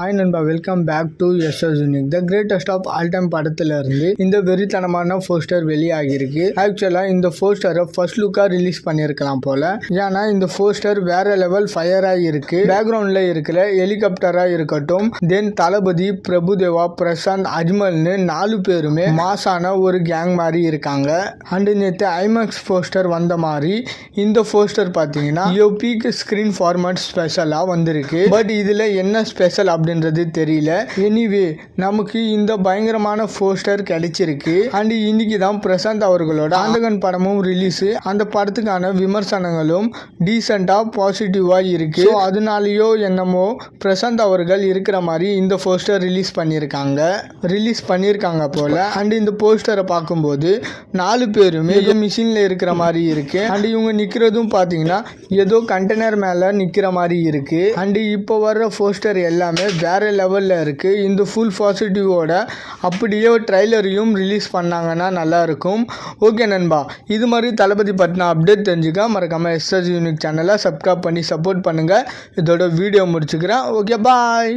Hi நண்பா, welcome back to SS Unique. The greatest of all time படத்துல இருந்து இந்த வெறித்தனமான போஸ்டர் வெளியாகிருக்கு. ஆக்சுவலா இந்த போஸ்டரை ஃபர்ஸ்ட் லுக்கா ரிலீஸ் பண்ணியிருக்கலாம் போல. ஏன்னா இந்த போஸ்டர் வேற லெவல் ஃபயரா இருக்கு. பேக்ரவுண்ட்ல இருக்கிற ஹெலிகாப்டரா இருக்கட்டும், தென் தளபதி, பிரபுதேவா, பிரசாந்த், அஜ்மல்னு 4 பேருமே மாசான ஒரு கேங் மாதிரி இருக்காங்க. அண்ட் நேற்று ஐமேக்ஸ் போஸ்டர் வந்த மாதிரி இந்த போஸ்டர் பார்த்தீங்கன்னா பீக் ஸ்கிரீன் ஃபார்மேட் ஸ்பெஷலா வந்திருக்கு. பட் இதுல என்ன ஸ்பெஷல் அப்படின்றது தெரியல. எனிவே நமக்கு இந்த பயங்கரமான போஸ்டர் கிடைச்சிருக்கு. அண்ட் இன்னைக்கு தான் பிரசாந்த் அவர்களோட ஆண்டகன் படமும் ரிலீஸ். அந்த படத்துக்கான விமர்சனங்களும் டீசெண்டா பாசிட்டிவா இருக்கு. அதனாலயோ என்னமோ பிரசாந்த் அவர்கள் இருக்கிற மாதிரி இந்த போஸ்டர் ரிலீஸ் பண்ணியிருக்காங்க போல. அண்ட் இந்த போஸ்டரை பார்க்கும்போது 4 பேருமே ஏதோ மிஷின்ல இருக்கிற மாதிரி இருக்கு. அண்ட் இவங்க நிக்கிறதும் பாத்தீங்கன்னா ஏதோ கண்டெய்னர் மேல நிக்கிற மாதிரி இருக்கு. அண்ட் இப்போ வர்ற போஸ்டர் எல்லாமே வேற லெவல்ல இருக்கு. இந்த ஃபுல் பாசிட்டிவோட அப்படியே ட்ரைலரையும் ரிலீஸ் பண்ணாங்கன்னா நல்லா இருக்கும். ஓகே நண்பா, இது மாதிரி தளபதி பற்றின அப்டேட் தெரிஞ்சுக்க மறக்காம எஸ்எஸ் யூனிக் சேனலை சப்ஸ்கிரைப் பண்ணி சப்போர்ட் பண்ணுங்க. இதோட வீடியோ முடிச்சுக்கிறேன். ஓகே, பாய்.